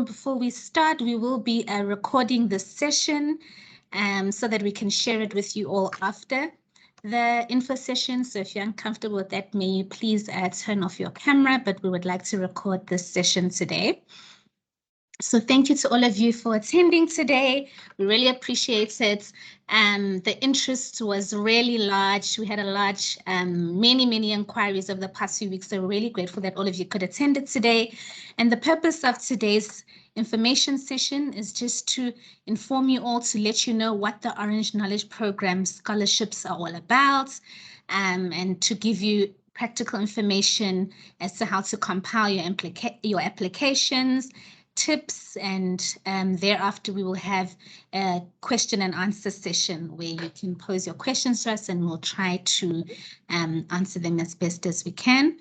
before we start, we will be recording this session so that we can share it with you all after the info session. So if you're uncomfortable with that, may you please turn off your camera, but we would like to record this session today. So thank you to all of you for attending today. We really appreciate it. The interest was really large. We had a large, many inquiries over the past few weeks. So we're really grateful that all of you could attend it today. And the purpose of today's information session is just to inform you all, to let you know what the Orange Knowledge Program scholarships are all about, and to give you practical information as to how to compile your applications, tips, and thereafter we will have a question and answer session where you can pose your questions to us and we'll try to answer them as best as we can.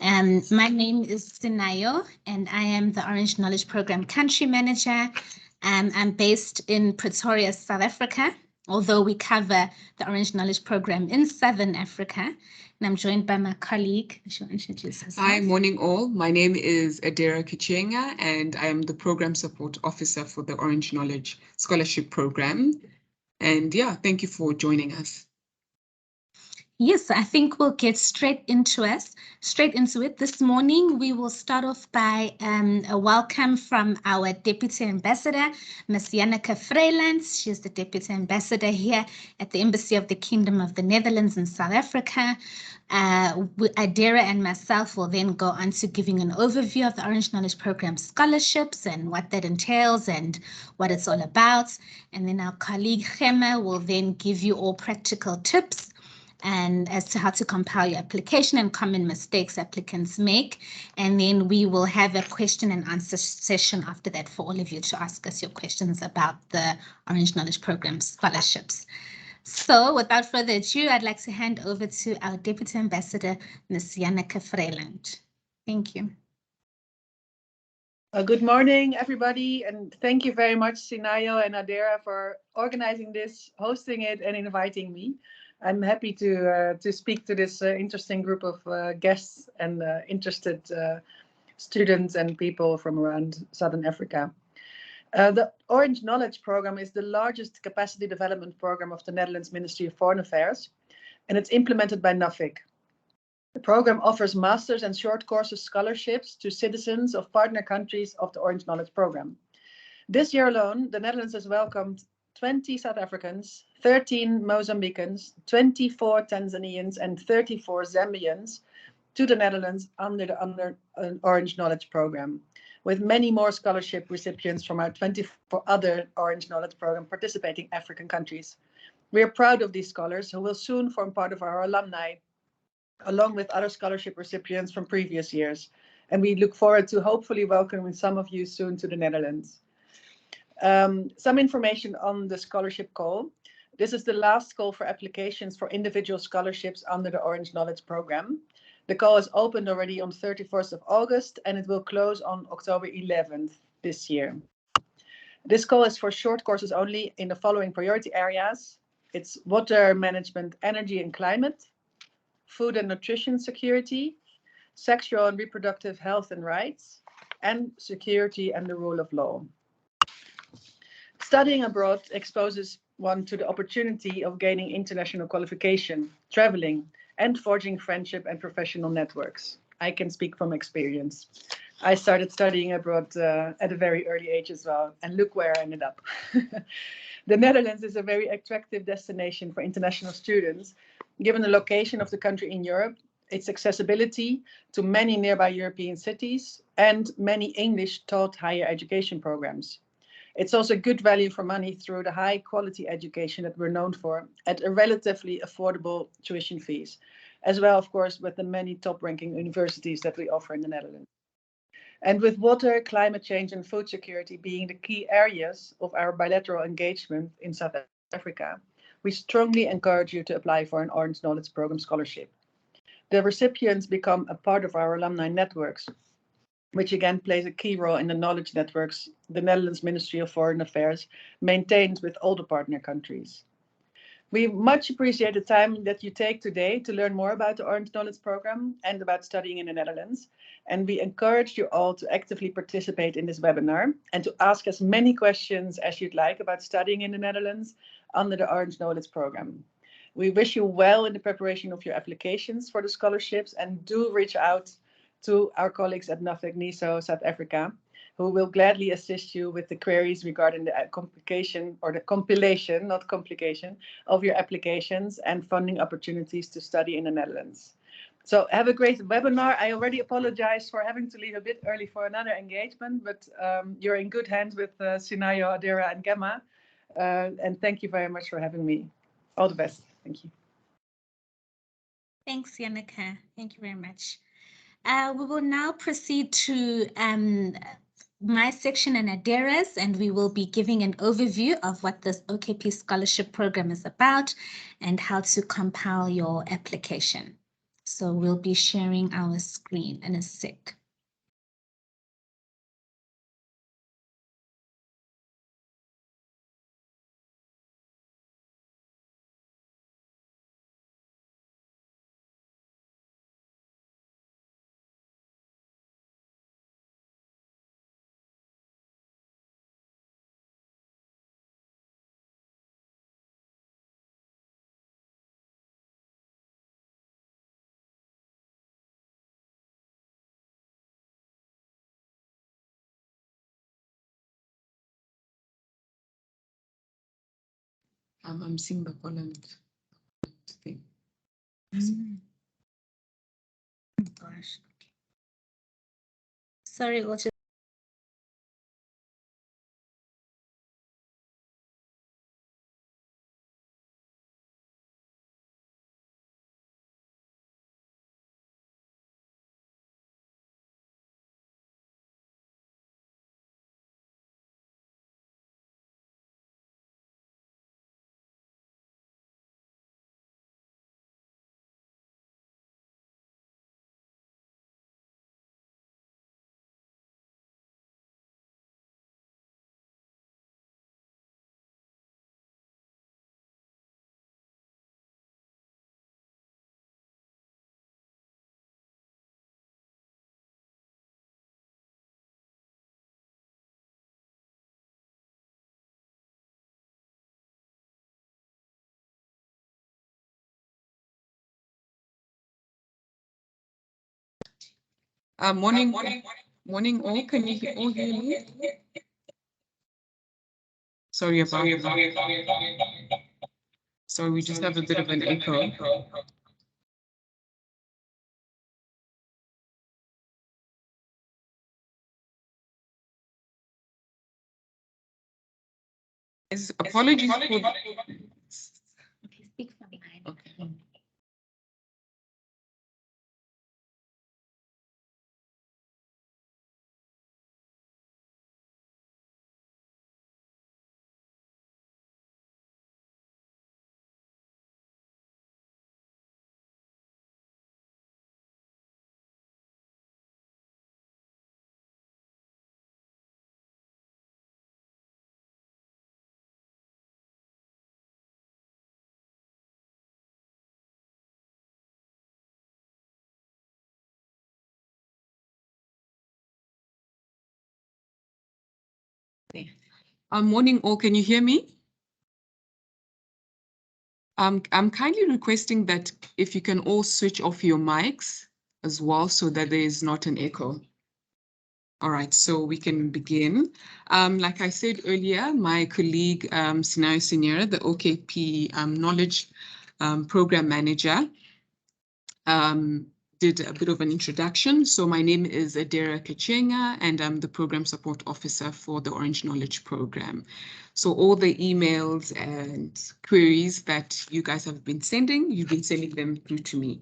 My name is Sinayo and I am the Orange Knowledge Program Country Manager. I'm based in Pretoria, South Africa, although we cover the Orange Knowledge Program in Southern Africa. And I'm joined by my colleague. She'll introduce herself. Hi, morning all. My name is Adera Kichenga, and I am the Program Support Officer for the Orange Knowledge Scholarship Program. And yeah, thank you for joining us. Yes, I think we'll get straight into it. This morning, we will start off by a welcome from our Deputy Ambassador, Ms. Janneke Vrylands. She's the Deputy Ambassador here at the Embassy of the Kingdom of the Netherlands in South Africa. Adera and myself will then go on to giving an overview of the Orange Knowledge Program scholarships and what that entails and what it's all about. And then our colleague Gemma will then give you all practical tips and as to how to compile your application and common mistakes applicants make. And then we will have a question and answer session after that for all of you to ask us your questions about the Orange Knowledge Program scholarships. So without further ado, I'd like to hand over to our Deputy Ambassador, Ms. Janneke Vrylands. Thank you. Good morning, everybody, and thank you very much, Sinayo and Adera, for organizing this, hosting it, and inviting me. I'm happy to speak to this interesting group of guests and interested students and people from around Southern Africa. The Orange Knowledge Program is the largest capacity development program of the Netherlands Ministry of Foreign Affairs, and it's implemented by NAFIC. The program offers master's and short courses scholarships to citizens of partner countries of the Orange Knowledge Program. This year alone, the Netherlands has welcomed 20 South Africans, 13 Mozambicans, 24 Tanzanians, and 34 Zambians to the Netherlands under the Orange Knowledge Program, with many more scholarship recipients from our 24 other Orange Knowledge Program participating African countries. We are proud of these scholars who will soon form part of our alumni, along with other scholarship recipients from previous years. And we look forward to hopefully welcoming some of you soon to the Netherlands. Some information on the scholarship call. This is the last call for applications for individual scholarships under the Orange Knowledge Program. The call is opened already on 31st of August and it will close on October 11th this year. This call is for short courses only in the following priority areas. It's water management, energy and climate, food and nutrition security, sexual and reproductive health and rights, and security and the rule of law. Studying abroad exposes one to the opportunity of gaining international qualification, traveling, and forging friendship and professional networks. I can speak from experience. I started studying abroad at a very early age as well, and look where I ended up. The Netherlands is a very attractive destination for international students, given the location of the country in Europe, its accessibility to many nearby European cities, and many English-taught higher education programs. It's also good value for money through the high quality education that we're known for at a relatively affordable tuition fees, as well, of course, with the many top ranking universities that we offer in the Netherlands. And with water, climate change and food security being the key areas of our bilateral engagement in South Africa, we strongly encourage you to apply for an Orange Knowledge Program scholarship. The recipients become a part of our alumni networks, which again plays a key role in the knowledge networks the Netherlands Ministry of Foreign Affairs maintains with all the partner countries. We much appreciate the time that you take today to learn more about the Orange Knowledge Program and about studying in the Netherlands. And we encourage you all to actively participate in this webinar and to ask as many questions as you'd like about studying in the Netherlands under the Orange Knowledge Program. We wish you well in the preparation of your applications for the scholarships, and do reach out to our colleagues at NAFEC NISO South Africa, who will gladly assist you with the queries regarding the complication, or the compilation, not complication, of your applications and funding opportunities to study in the Netherlands. So have a great webinar. I already apologize for having to leave a bit early for another engagement, but you're in good hands with Sinayo, Adera, and Gemma. And thank you very much for having me. All the best. Thank you. Thanks, Janneke. Thank you very much. We will now proceed to my section and Adera's, and we will be giving an overview of what this OKP scholarship program is about and how to compile your application. So we'll be sharing our screen in a sec. I'm seeing the Holland thing. Oh gosh. Sorry, we'll just Morning all. Can you all hear me? Sorry about that. Sorry, we just have a bit of an echo. Apologies for... okay, speak from behind. Okay. Morning all, can you hear me? I'm kindly requesting that if you can all switch off your mics as well, so that there is not an echo. All right, so we can begin. Like I said earlier, my colleague Sinayo Senyera, the OKP Knowledge Program Manager, did a bit of an introduction. So my name is Adera Kachenga, and I'm the Program Support Officer for the Orange Knowledge Program. So all the emails and queries that you guys have been sending, you've been sending them through to me.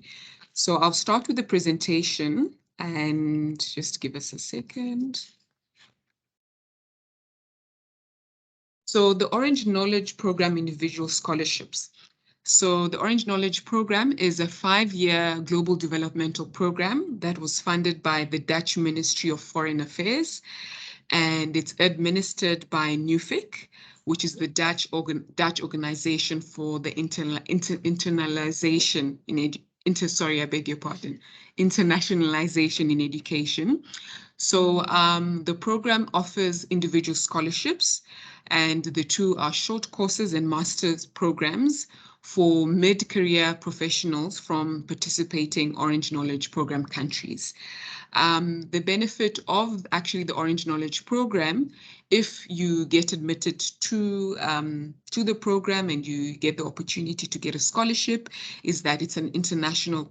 So I'll start with the presentation, and just give us a second. So the Orange Knowledge Program Individual Scholarships. So the Orange Knowledge Program is a 5-year global developmental program that was funded by the Dutch Ministry of Foreign Affairs, and it's administered by NUFIC, which is the Dutch organization for the internationalization in education. So the program offers individual scholarships, and the two are short courses and master's programs for mid-career professionals from participating Orange Knowledge Program countries. The benefit of actually the Orange Knowledge Program, if you get admitted to the program and you get the opportunity to get a scholarship, is that it's an international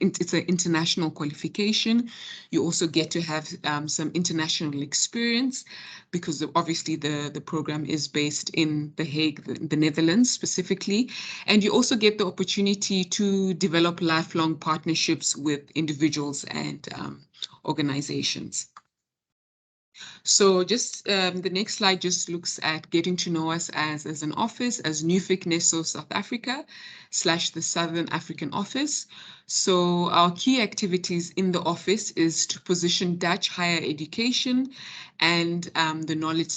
international qualification. You also get to have some international experience, because obviously the program is based in The Hague, the Netherlands specifically, and you also get the opportunity to develop lifelong partnerships with individuals and organizations. So just the next slide just looks at getting to know us as an office, as Nuffic Neso South Africa / the Southern African office. So our key activities in the office is to position Dutch higher education and the knowledge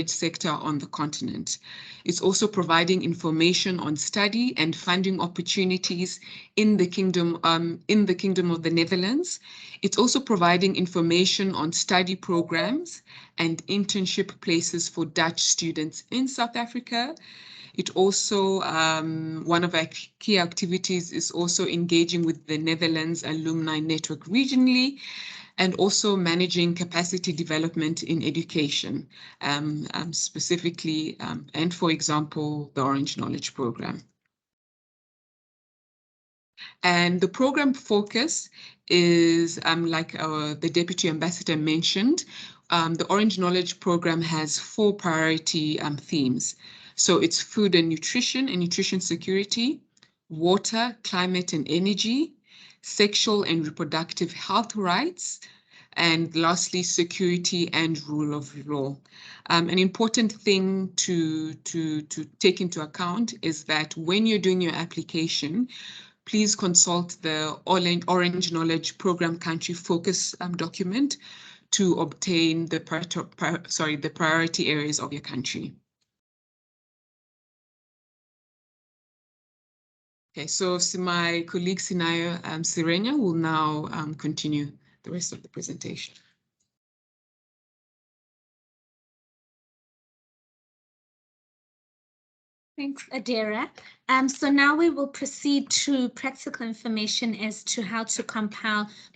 sector on the continent. It's also providing information on study and funding opportunities in the Kingdom of the Netherlands. It's also providing information on study programs and internship places for Dutch students in South Africa. It also, one of our key activities is also engaging with the Netherlands alumni network regionally, and also managing capacity development in education, specifically, and for example, the Orange Knowledge Program. And the program focus is, like the Deputy Ambassador mentioned, the Orange Knowledge Program has 4 priority themes. So it's food and nutrition security, water, climate and energy, sexual and reproductive health rights, and lastly, security and rule of law. An important thing to take into account is that when you're doing your application, please consult the Orange Knowledge Program Country Focus document to obtain the priority areas of your country. Okay, so my colleague Sinayo Sirenya will now continue the rest of the presentation. Thanks, Adera. So now we will proceed to practical information as to how to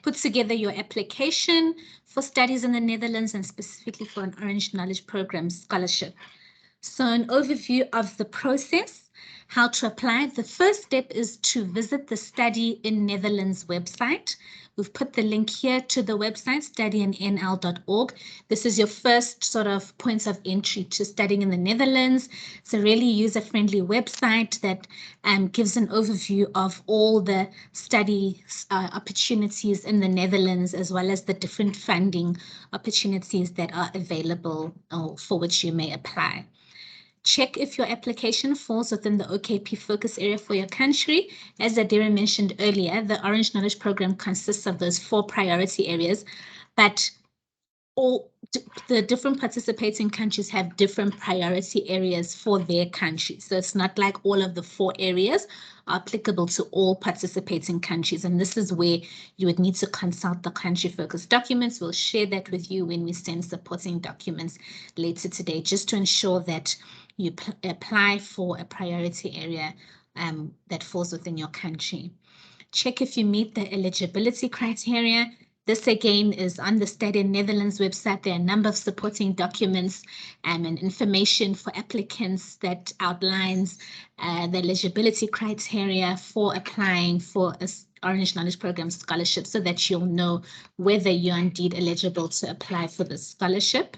put together your application for studies in the Netherlands, and specifically for an Orange Knowledge Program scholarship. So an overview of the process, how to apply. The first step is to visit the Study in Netherlands website. We've put the link here to the website, studyinnl.org. This is your first sort of point of entry to studying in the Netherlands. It's a really user-friendly website that gives an overview of all the study opportunities in the Netherlands, as well as the different funding opportunities that are available for which you may apply. Check if your application falls within the OKP focus area for your country. As Adera mentioned earlier, the Orange Knowledge Program consists of those 4 priority areas, but all the different participating countries have different priority areas for their countries. So it's not like all of the 4 areas are applicable to all participating countries. And this is where you would need to consult the country focus documents. We'll share that with you when we send supporting documents later today, just to ensure that you apply for a priority area that falls within your country. Check if you meet the eligibility criteria. This again is on the Study in Netherlands website. There are a number of supporting documents and information for applicants that outlines the eligibility criteria for applying for an Orange Knowledge Program scholarship, so that you'll know whether you're indeed eligible to apply for the scholarship.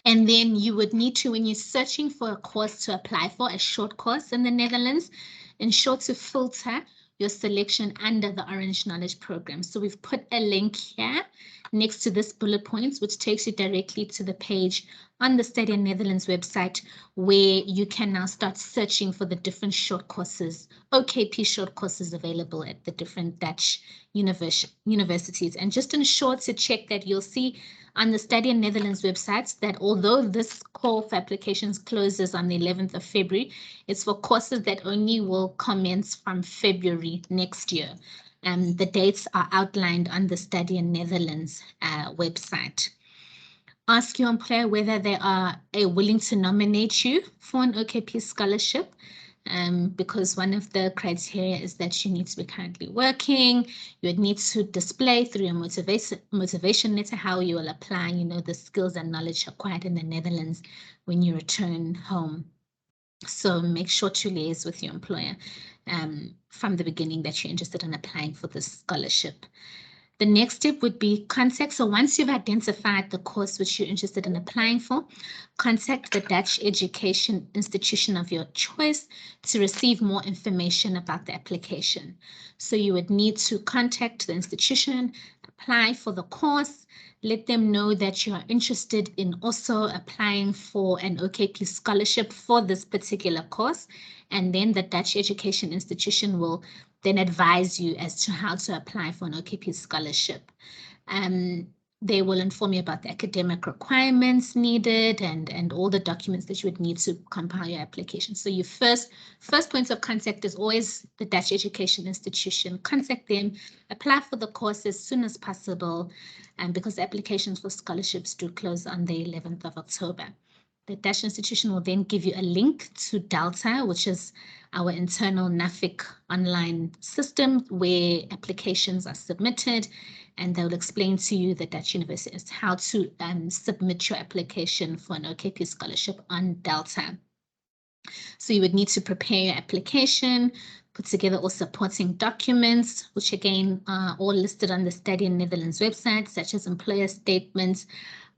And then you would need to, when you're searching for a course to apply for, a short course in the Netherlands, ensure to filter your selection under the Orange Knowledge Program. So we've put a link here next to this bullet points, which takes you directly to the page on the Study in Netherlands website, where you can now start searching for the different short courses, OKP short courses available at the different Dutch universities. And just ensure to check that you'll see on the Study in Netherlands website that although this call for applications closes on the 11th of February, it's for courses that only will commence from February next year. The dates are outlined on the Study in Netherlands website. Ask your employer whether they are willing to nominate you for an OKP scholarship. Because one of the criteria is that you need to be currently working. You would need to display through your motivation letter how you will apply, the skills and knowledge acquired in the Netherlands when you return home. So make sure to liaise with your employer from the beginning that you're interested in applying for this scholarship. The next step would be contact. So once you've identified the course which you're interested in applying for, contact the Dutch education institution of your choice to receive more information about the application. So you would need to contact the institution, apply for the course, let them know that you are interested in also applying for an OKP scholarship for this particular course. And then the Dutch education institution will then advise you as to how to apply for an OKP scholarship. They will inform you about the academic requirements needed and all the documents that you would need to compile your application. So your first point of contact is always the Dutch education institution. Contact them, apply for the course as soon as possible, because applications for scholarships do close on the 11th of October. The Dutch institution will then give you a link to Delta, which is our internal NAFIC online system where applications are submitted, and they'll explain to you, the Dutch universities, how to submit your application for an OKP scholarship on Delta. So you would need to prepare your application, put together all supporting documents, which again are all listed on the Study in Netherlands website, such as employer statements,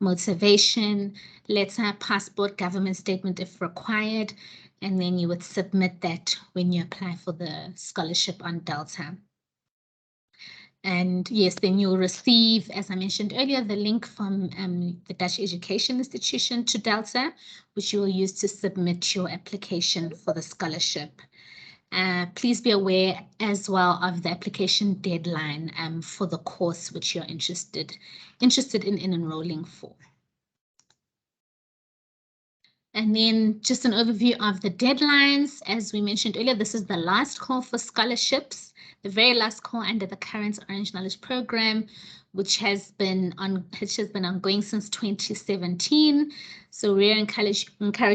motivation letter, passport, government statement if required, and then you would submit that when you apply for the scholarship on Delta. And yes, then you'll receive, as I mentioned earlier, the link from the Dutch Education Institution to Delta, which you will use to submit your application for the scholarship. Please be aware as well of the application deadline for the course which you're interested in enrolling for. And then just an overview of the deadlines. As we mentioned earlier, this is the last call for scholarships, the very last call under the current Orange Knowledge Program, which has been ongoing since 2017. So we encourage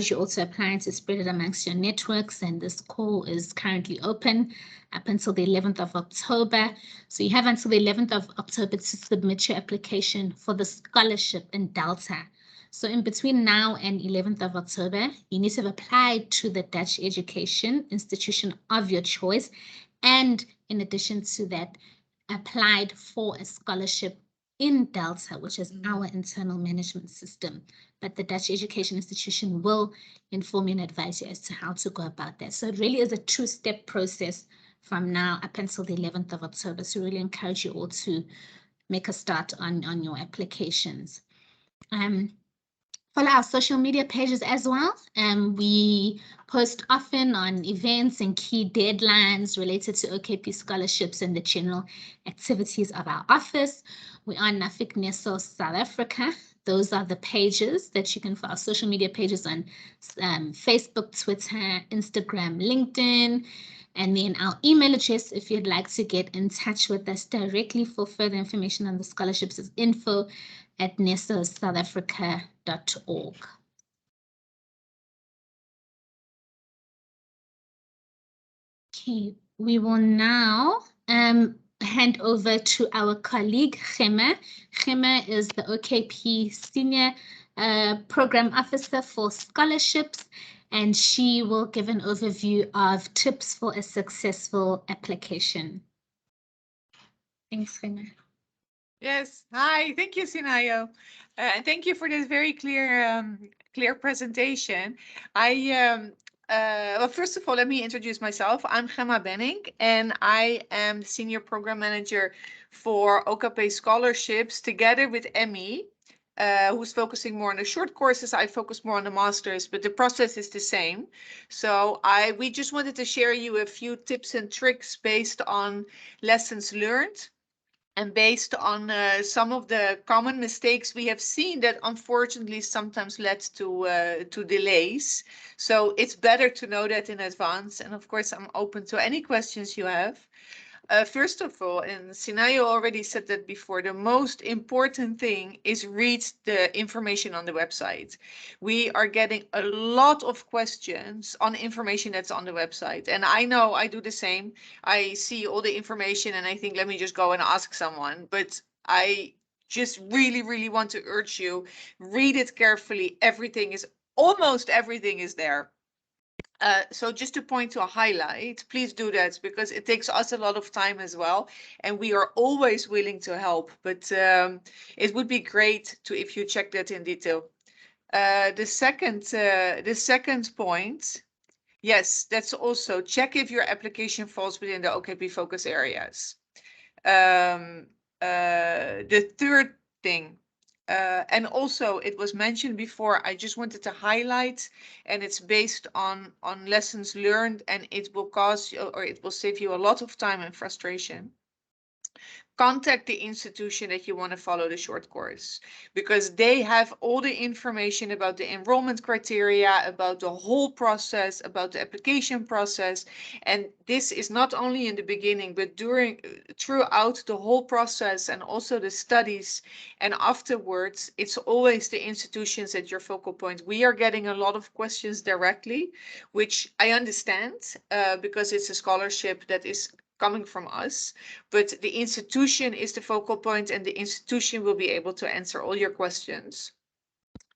you also applying to spread it amongst your networks. And this call is currently open up until the 11th of October. So you have until the 11th of October to submit your application for the scholarship in Delta. So in between now and 11th of October, you need to have applied to the Dutch education institution of your choice. And in addition to that, applied for a scholarship in Delta, which is our internal management system. But the Dutch education institution will inform you and advise you as to how to go about that. So it really is a two-step process from now up until the 11th of October. So really encourage you all to make a start on your applications. Follow our social media pages as well. We post often on events and key deadlines related to OKP scholarships and the general activities of our office. We are NAFIC NESO South Africa. Those are the pages that you can follow, our social media pages on Facebook, Twitter, Instagram, LinkedIn. And then our email address, if you'd like to get in touch with us directly for further information on the scholarships, is info@nesosouthafrica.org. Okay, we will now hand over to our colleague, Gema. Gema is the OKP Senior Program Officer for Scholarships, and she will give an overview of tips for a successful application. Thanks, Gema. Yes, hi, thank you, Sinayo. And thank you for this very clear presentation. Well, first of all, let me introduce myself. I'm Gemma Benning, and I am the Senior Program Manager for OKP Scholarships together with Emmy, who's focusing more on the short courses. I focus more on the masters, but the process is the same. So we just wanted to share you a few tips and tricks based on lessons learned And based on some of the common mistakes we have seen that unfortunately sometimes led to delays. So it's better to know that in advance. And of course, I'm open to any questions you have. First of all, and Sinayo already said that before, the most important thing is read the information on the website. We are getting a lot of questions on information that's on the website. And I know I do the same. I see all the information and I think, let me just go and ask someone. But I just really, really want to urge you, read it carefully. Almost everything is there. So just to point to a highlight, please do that because it takes us a lot of time as well. And we are always willing to help, but it would be great if you check that in detail. The second point, yes, that's also check if your application falls within the OKP focus areas. The third thing, and also it was mentioned before, I just wanted to highlight, and it's based on lessons learned, and it will cause you, or it will save you a lot of time and frustration. Contact the institution that you want to follow the short course, because they have all the information about the enrollment criteria, about the whole process, about the application process. And this is not only in the beginning, but throughout the whole process, and also the studies. And afterwards, it's always the institutions at your focal point. We are getting a lot of questions directly, which I understand, because it's a scholarship that is coming from us, but the institution is the focal point, and the institution will be able to answer all your questions.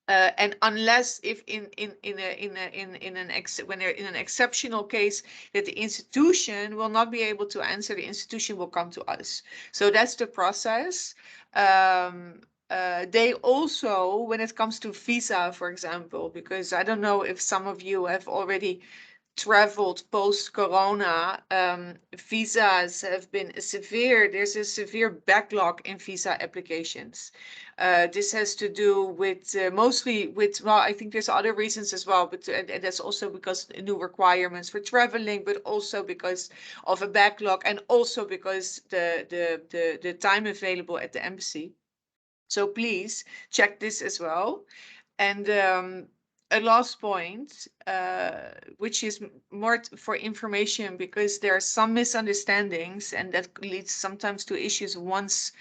And unless when they're in an exceptional case that the institution will not be able to answer, the institution will come to us. So that's the process. They also, when it comes to visa, for example, because I don't know if some of you have already traveled post-corona, visas have been there's a severe backlog in visa applications. This has to do with mostly with, well, I think there's other reasons as well, but and that's also because new requirements for traveling, but also because of a backlog, and also because the time available at the embassy. So please check this as well. And a last point, which is more for information, because there are some misunderstandings, and that leads sometimes to issues once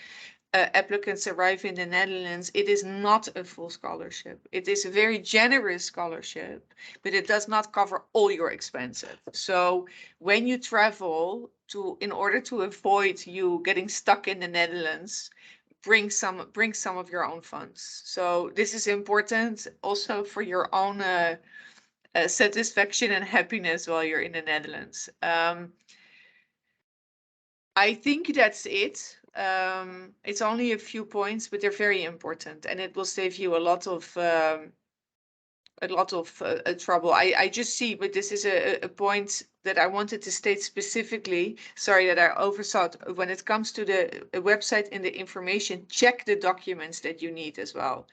applicants arrive in the Netherlands. It is not a full scholarship. It is a very generous scholarship, but it does not cover all your expenses. So when you travel in order to avoid you getting stuck in the Netherlands, bring some of your own funds. So this is important also for your own satisfaction and happiness while you're in the Netherlands. I think that's it. It's only a few points, but they're very important, and it will save you a lot of trouble. I just see, but this is a point that I wanted to state specifically. Sorry that I oversaw it. When it comes to the website and the information, check the documents that you need as well,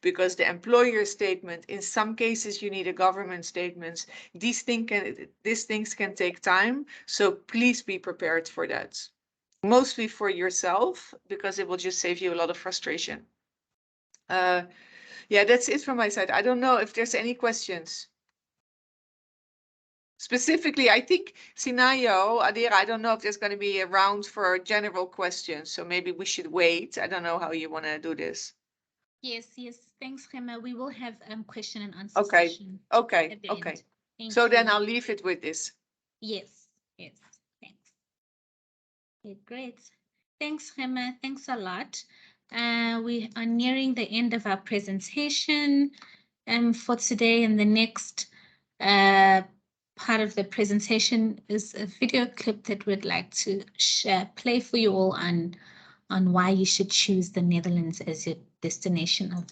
because the employer statement, in some cases you need a government statement. These things can take time, so please be prepared for that. Mostly for yourself, because it will just save you a lot of frustration. Yeah, that's it from my side. I don't know if there's any questions. Specifically, I think Sinayo, Adira, I don't know if there's going to be a round for general questions, so maybe we should wait. I don't know how you want to do this. Yes, thanks, Gemma. We will have question and answer session. Okay. So you. then I'll leave it with this. Yes, thanks. Okay, great. Thanks, Gemma. Thanks a lot. We are nearing the end of our presentation for today, and the next part of the presentation is a video clip that we'd like to play for you all on why you should choose the Netherlands as your destination of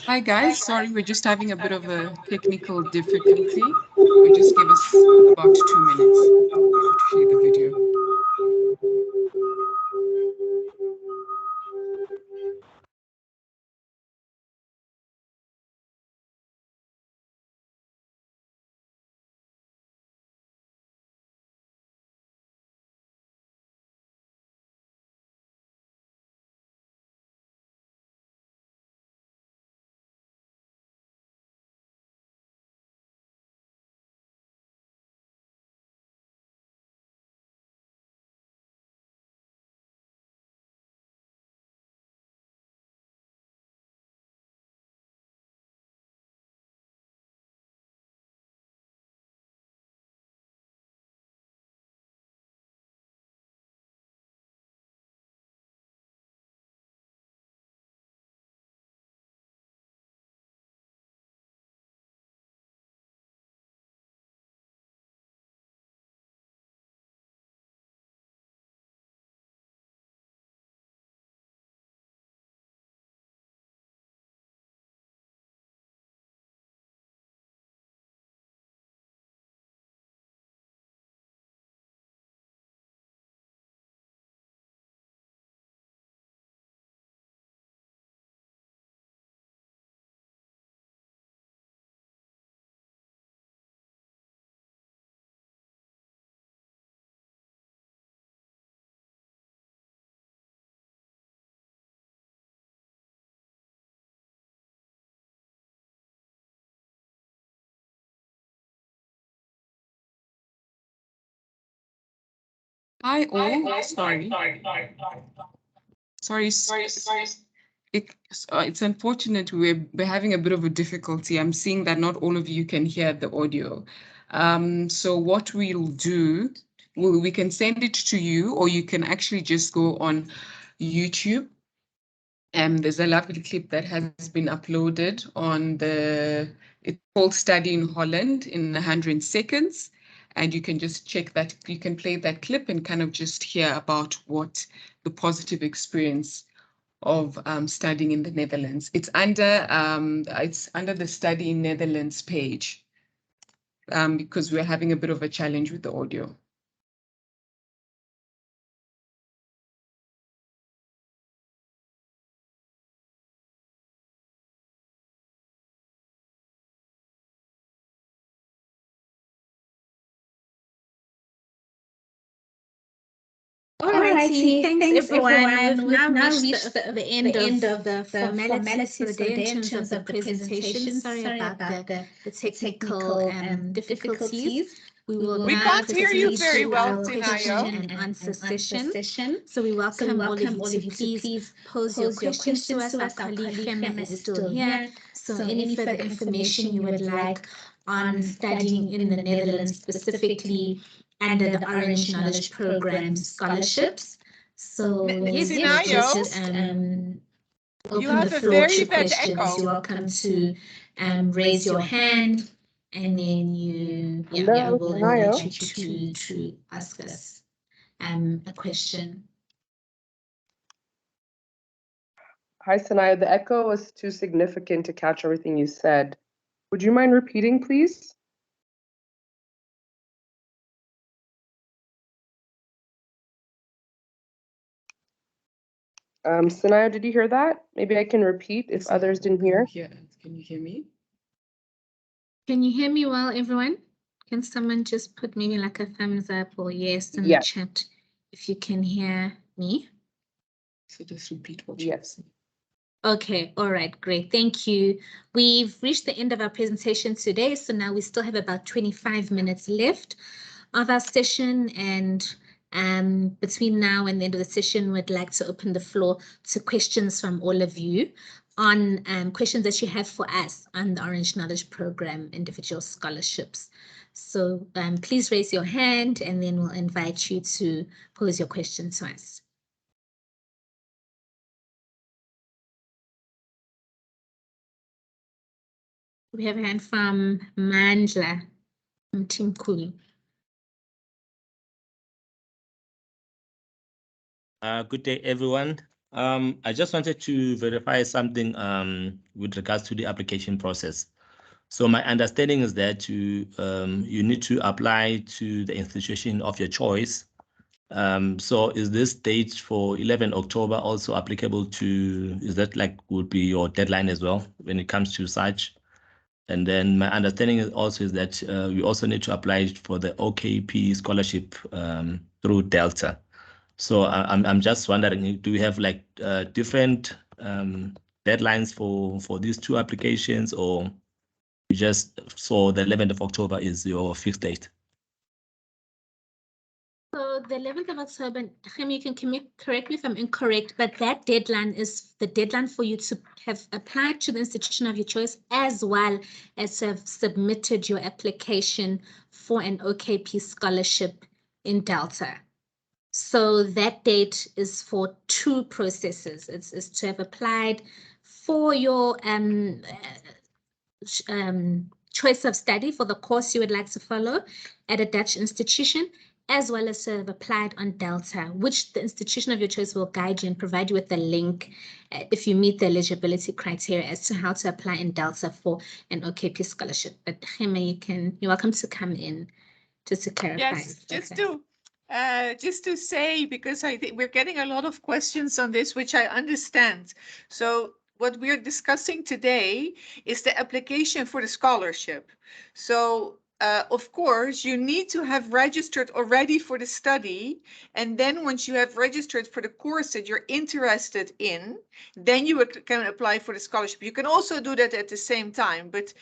Hi guys, sorry, we're just having a bit of a technical difficulty. So just give us about 2 minutes to share the video. Hi all, sorry. It's unfortunate we're having a bit of a difficulty. I'm seeing that not all of you can hear the audio. So what we'll do, we can send it to you, or you can actually just go on YouTube. There's a lovely clip that has been uploaded on it's called Study in Holland in 100 Seconds. And you can just check that, you can play that clip and kind of just hear about what the positive experience of studying in the Netherlands. It's under the Study in Netherlands page because we're having a bit of a challenge with the audio. Alrighty, thanks everyone. We've now reached the end of the formalities for the day in terms of the presentation. Sorry about the technical difficulties. We will We now can't hear you proceed very to well, our Tinayo. question and answer session. So we welcome all of you to please pose your questions to us. Our colleague Gemma is still here. So any further information you would like on studying in the Netherlands, specifically under the Orange Knowledge Program scholarships. So yes, Tinayo, just you open have the a floor very to bad questions. echo. You're welcome to raise your hand, and then you Hello, will Tinayo? invite you to ask us a question. Hi, Sanaya. The echo was too significant to catch everything you said. Would you mind repeating, please? Sanaya, did you hear that? Maybe I can repeat if others didn't hear. Can you hear me? Can you hear me well, everyone? Can someone just put maybe like a thumbs up or yes in Yes. the chat if you can hear me? So just repeat what Yes. you said. Okay, all right, great. Thank you. We've reached the end of our presentation today, so now we still have about 25 minutes left of our session, and between now and the end of the session, we'd like to open the floor to questions from all of you on questions that you have for us on the Orange Knowledge Program individual scholarships. So please raise your hand and then we'll invite you to pose your question to us. We have a hand from Mandla from Team Kulu. Good day, everyone. I just wanted to verify something with regards to the application process. So my understanding is that you need to apply to the institution of your choice. So is this date for 11 October also applicable to, is that like would be your deadline as well when it comes to such? And then my understanding is also that we also need to apply for the OKP scholarship through Delta. So I'm just wondering, do we have like different deadlines for these two applications, or you just saw the 11th of October is your fixed date? So the 11th of October, Khemi, you can correct me if I'm incorrect, but that deadline is the deadline for you to have applied to the institution of your choice, as well as have submitted your application for an OKP scholarship in Delta. So that date is for two processes. It's to have applied for your choice of study for the course you would like to follow at a Dutch institution, as well as to have applied on Delta, which the institution of your choice will guide you and provide you with a link if you meet the eligibility criteria as to how to apply in Delta for an OKP scholarship. But Kheme, you're welcome to come in just to clarify. Yes, just to say, because I think we're getting a lot of questions on this, which I understand. So what we're discussing today is the application for the scholarship. So of course, you need to have registered already for the study. And then once you have registered for the course that you're interested in, then you can apply for the scholarship. You can also do that at the same time, but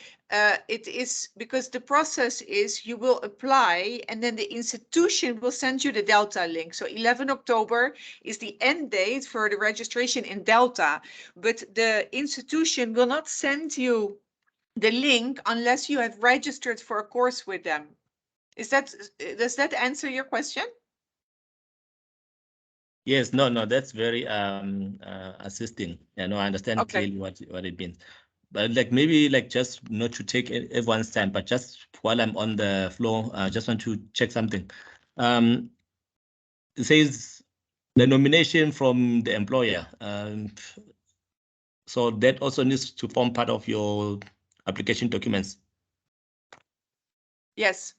it is because the process is you will apply and then the institution will send you the Delta link. So 11 October is the end date for the registration in Delta, but the institution will not send you the link unless you have registered for a course with them. Does that answer your question? Yes, no, that's very assisting. Yeah, no, I understand clearly what it means. But like maybe like just not to take everyone's time, but just while I'm on the floor, I just want to check something. It says the nomination from the employer. So that also needs to form part of your application documents. Yes.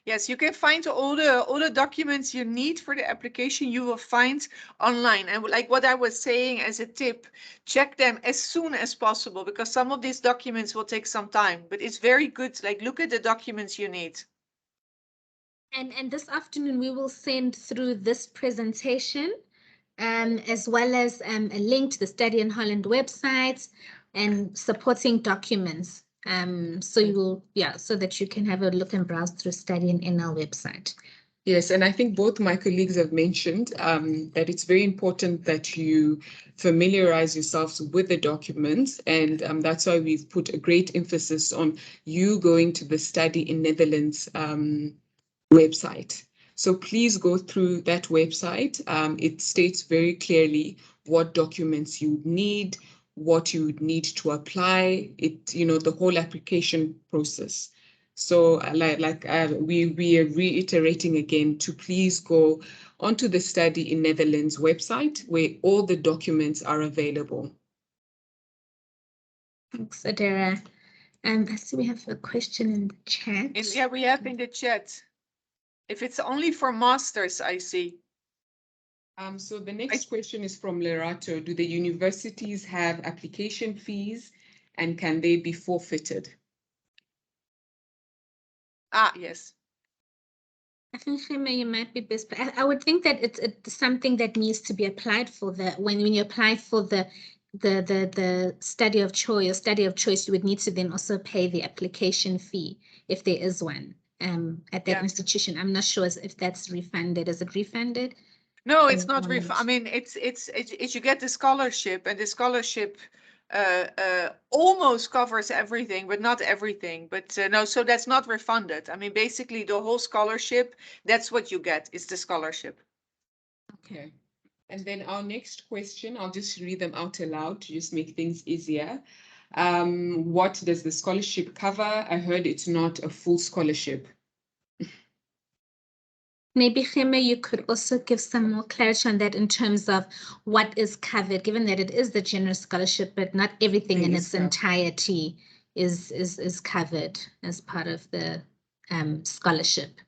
Yes, you can find all the documents you need for the application you will find online. And like what I was saying as a tip, check them as soon as possible because some of these documents will take some time, but it's very good. Like look at the documents you need. And this afternoon, we will send through this presentation as well as a link to the Study in Holland website and supporting documents. So you will, so that you can have a look and browse through Study in NL website. Yes, and I think both my colleagues have mentioned that it's very important that you familiarize yourselves with the documents, and that's why we've put a great emphasis on you going to the Study in Netherlands website. So please go through that website. It states very clearly what documents you need, what you would need to apply, the whole application process. So we are reiterating again to please go onto the Study in Netherlands website where all the documents are available. Thanks, Adera. I see we have a question in the chat. Yeah, we have in the chat. If it's only for masters, I see. So the next question is from Lerato. Do the universities have application fees and can they be forfeited? Yes. I think Kheme, you might be best, but I would think that it's something that needs to be applied for. When you apply for the study of choice or study of choice, you would need to then also pay the application fee if there is one at that institution. I'm not sure if that's refunded. Is it refunded? No, it's not refunded. I mean, it's you get the scholarship, and the scholarship almost covers everything, but not everything. But no, so that's not refunded. I mean, basically the whole scholarship, that's what you get, is the scholarship. Okay. And then our next question, I'll just read them out aloud to just make things easier. What does the scholarship cover? I heard it's not a full scholarship. Maybe, Khema, you could also give some more clarity on that in terms of what is covered, given that it is the general scholarship, but not everything in its entirety is covered as part of the scholarship.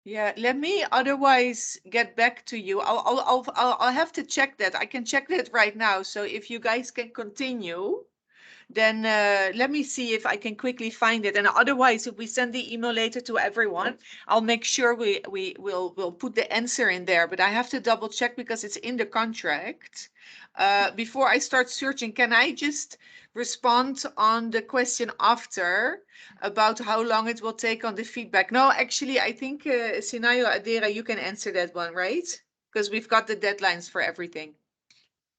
Yeah, let me otherwise get back to you. I'll have to check that. I can check that right now. So if you guys can continue, then let me see if I can quickly find it. And otherwise, if we send the email later to everyone, I'll make sure we'll put the answer in there. But I have to double check because it's in the contract. Before I start searching, can I just respond on the question after about how long it will take on the feedback? No, actually, I think Sinayo, Adera, you can answer that one, right? Because we've got the deadlines for everything.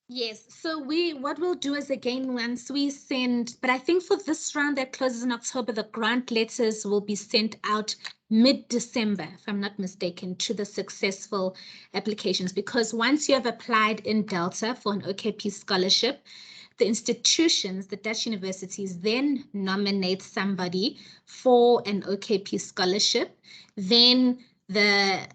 Yes, so what we'll do is, again, once we send, but I think for this round that closes in October, the grant letters will be sent out mid-December, if I'm not mistaken, to the successful applications, because once you have applied in Delta for an OKP scholarship, the institutions, the Dutch universities, then nominate somebody for an OKP scholarship. Then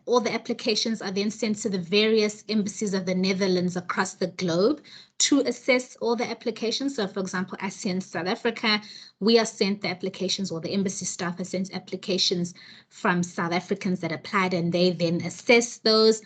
all the applications are then sent to the various embassies of the Netherlands across the globe to assess all the applications. So, for example, I send South Africa, we are sent the applications, or the embassy staff are sent applications from South Africans that applied, and they then assess those.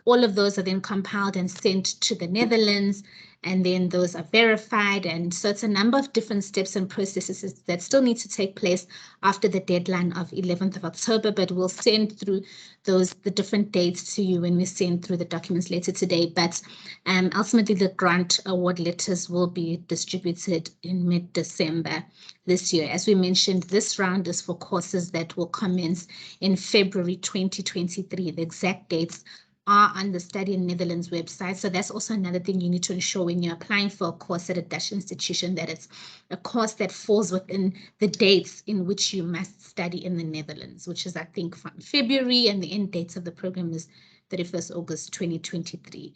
All of those are then compiled and sent to the Netherlands, and then those are verified. And so it's a number of different steps and processes that still need to take place after the deadline of 11th of October, but we'll send through the different dates to you when we send through the documents later today. But ultimately, the grant award letters will be distributed in mid-December this year. As we mentioned, this round is for courses that will commence in February 2023. The exact dates are on the Study in Netherlands website. So that's also another thing you need to ensure when you're applying for a course at a Dutch institution, that it's a course that falls within the dates in which you must study in the Netherlands, which is, I think, from February, and the end dates of the program is 31st August 2023.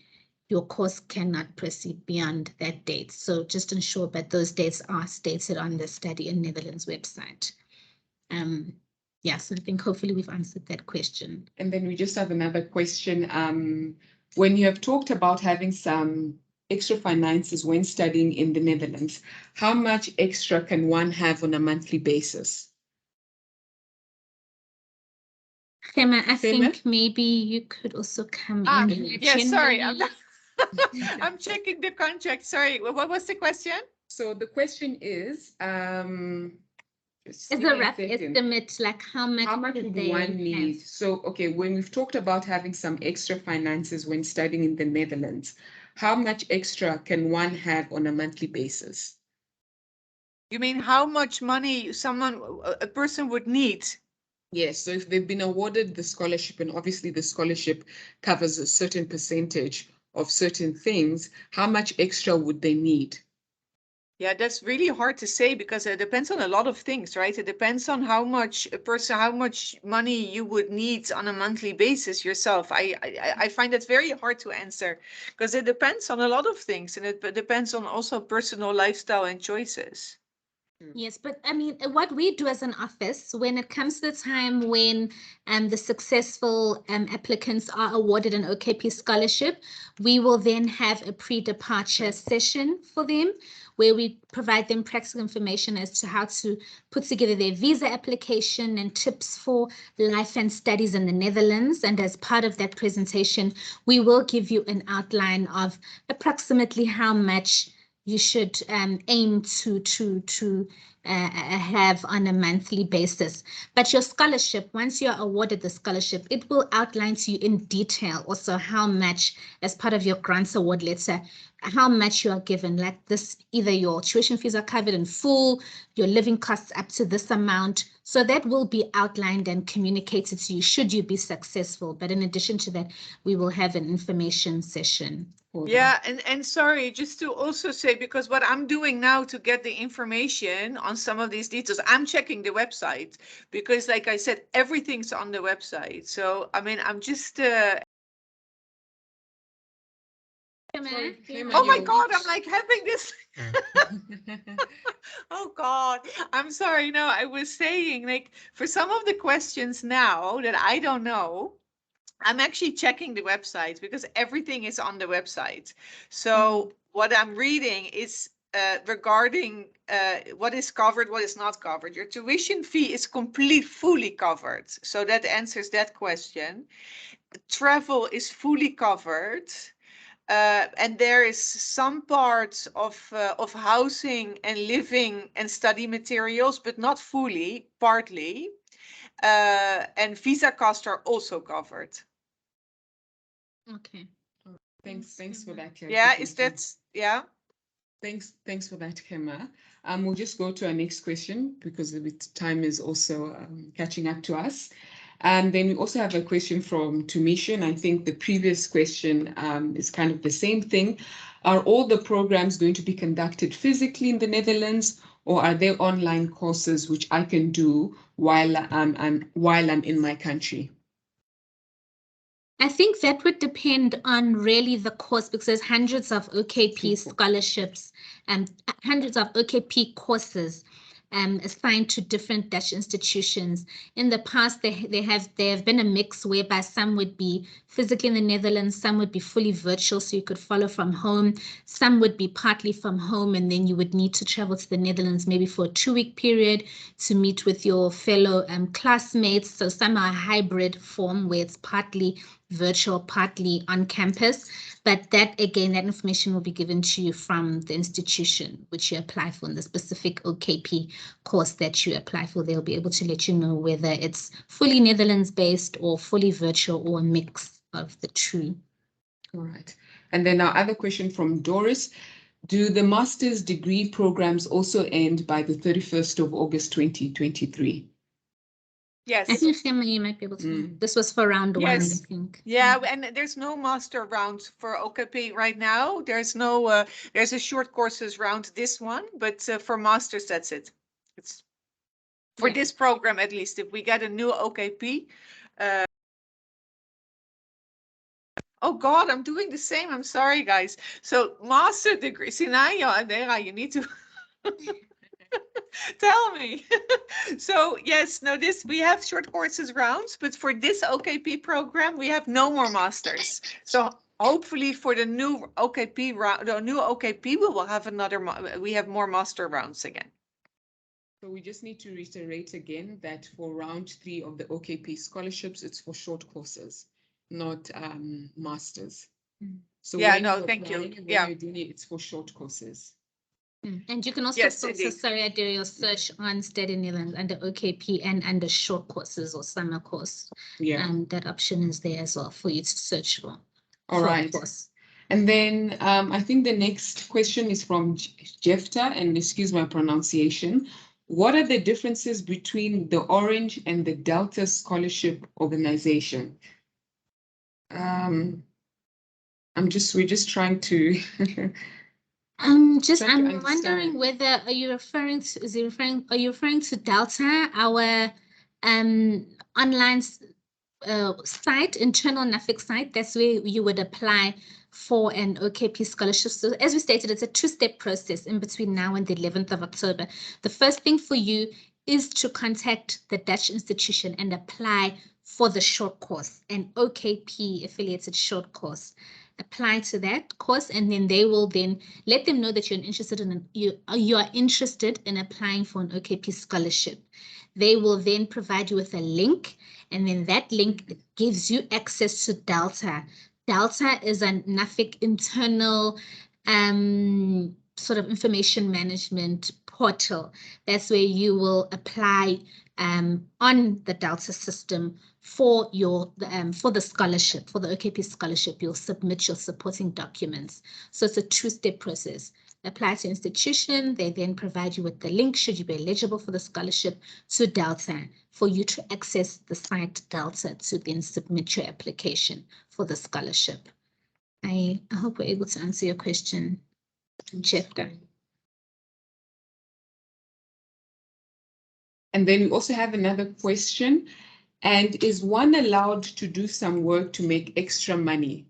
Your course cannot proceed beyond that date. So just ensure that those dates are stated on the Study in Netherlands website. Yes, I think hopefully we've answered that question. And then we just have another question. When you have talked about having some extra finances when studying in the Netherlands, how much extra can one have on a monthly basis? Khema, I think maybe you could also come in. Yeah, sorry, I'm checking the contract. Sorry, what was the question? So the question is, is a rough estimate, like how much would one need? So, okay, when we've talked about having some extra finances when studying in the Netherlands, how much extra can one have on a monthly basis? You mean how much money a person would need? Yes, so if they've been awarded the scholarship, and obviously the scholarship covers a certain percentage of certain things, how much extra would they need? Yeah, that's really hard to say because it depends on a lot of things, right? It depends on how much money you would need on a monthly basis yourself. I find it very hard to answer because it depends on a lot of things, and it depends on also personal lifestyle and choices. Yes, but I mean, what we do as an office, when it comes to the time when the successful applicants are awarded an OKP scholarship, we will then have a pre-departure session for them where we provide them practical information as to how to put together their visa application and tips for life and studies in the Netherlands. And as part of that presentation, we will give you an outline of approximately how much you should aim to have on a monthly basis. But your scholarship, once you're awarded the scholarship, it will outline to you in detail also how much, as part of your grants award letter, how much you are given. Like this, either your tuition fees are covered in full, your living costs up to this amount. So that will be outlined and communicated to you should you be successful. But in addition to that, we will have an information session. Yeah, and sorry, just to also say, because what I'm doing now to get the information on some of these details, I'm checking the website because, like I said, everything's on the website. So, I mean, I'm just... Oh my God, I'm like having this. Oh God, I'm sorry. No, I was saying, like, for some of the questions now that I don't know, I'm actually checking the website because everything is on the website. So what I'm reading is regarding what is covered, what is not covered. Your tuition fee is fully covered. So that answers that question. Travel is fully covered. And there is some parts of housing and living and study materials, but not fully, partly. And visa costs are also covered. Okay. Thanks for that. Yeah, is clarification. that, yeah? Thanks for that, Kema. We'll just go to our next question because the time is also catching up to us. And then we also have a question from Tumisha, and I think the previous question is kind of the same thing. Are all the programs going to be conducted physically in the Netherlands, or are there online courses which I can do while I'm in my country? I think that would depend on really the course, because there's hundreds of OKP scholarships and hundreds of OKP courses assigned to different Dutch institutions. In the past, there have been a mix whereby some would be physically in the Netherlands, some would be fully virtual, so you could follow from home. Some would be partly from home, and then you would need to travel to the Netherlands maybe for a 2-week period to meet with your fellow classmates. So some are hybrid form where it's partly virtual, partly on campus. But that, again, that information will be given to you from the institution which you apply for in the specific OKP course that you apply for. They'll be able to let you know whether it's fully Netherlands-based or fully virtual or a mix of the two. All right. And then our other question from Doris. Do the master's degree programs also end by the 31st of August 2023? Yes. I think, Gemma, you might be able to. This was for round one, I think. Yeah, and there's no master round for OKP right now. There's no, there's a short courses round this one, but for masters, that's it. It's for this program, at least. If we get a new OKP. Oh God, I'm doing the same. I'm sorry, guys. So master degree, Sinayo, Adera, you need to tell me. So yes, no, we have short courses rounds, but for this OKP program, we have no more masters. So hopefully for the new OKP round, the new OKP, we will have we have more master rounds again. So we just need to reiterate again that for round 3 of the OKP scholarships, it's for short courses, not masters. So yeah, when no, you're thank you. applying, Yeah, when you're doing it, it's for short courses. And you can also, Yes, so indeed. sorry, I do your search on Study Netherlands under OKP and under short courses or summer course. Yeah. That option is there as well for you to search for. All right. Course. And then I think the next question is from Jefta, and excuse my pronunciation. What are the differences between the Orange and the Delta Scholarship Organization? We're just trying to. I'm understand. wondering whether are you referring to Delta, our online site, internal NAFIC site? That's where you would apply for an OKP scholarship. So as we stated, it's a 2-step process in between now and the 11th of October. The first thing for you is to contact the Dutch institution and apply for the short course, an OKP affiliated short course. Apply to that course, and then they will then let them know that you are interested in applying for an OKP scholarship. They will then provide you with a link, and then that link gives you access to Delta. Delta is a NAFIC internal sort of information management portal. That's where you will apply on the Delta system for the scholarship, for the OKP scholarship. You'll submit your supporting documents. So it's a 2-step process. Apply to institution, they then provide you with the link, should you be eligible for the scholarship, to Delta, for you to access the site Delta to then submit your application for the scholarship. I hope we're able to answer your question, Jefta. And then we also have another question. And is one allowed to do some work to make extra money?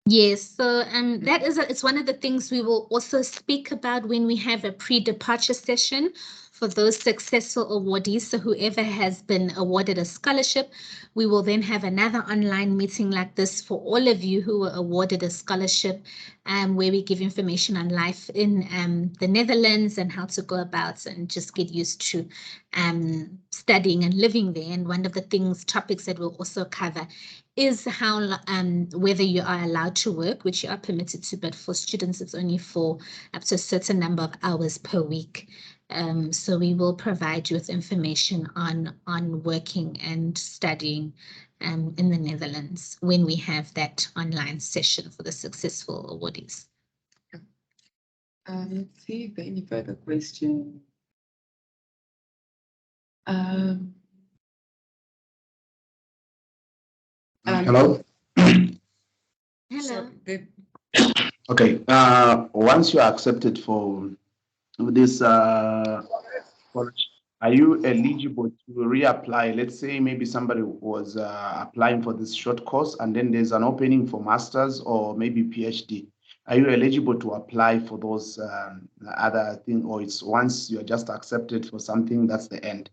Yes, so it's one of the things we will also speak about when we have a pre-departure session for those successful awardees. So whoever has been awarded a scholarship, we will then have another online meeting like this for all of you who were awarded a scholarship, where we give information on life in the Netherlands and how to go about and just get used to studying and living there. And one of the topics that we'll also cover is how whether you are allowed to work, which you are permitted to, but for students it's only for up to a certain number of hours per week. So we will provide you with information on working and studying in the Netherlands when we have that online session for the successful awardees. Let's see if there are any further questions. Hello. Hello. Okay. Once you are accepted for this college, are you eligible to reapply? Let's say maybe somebody was applying for this short course and then there's an opening for masters or maybe PhD. Are you eligible to apply for those other things, or it's once you're just accepted for something, that's the end?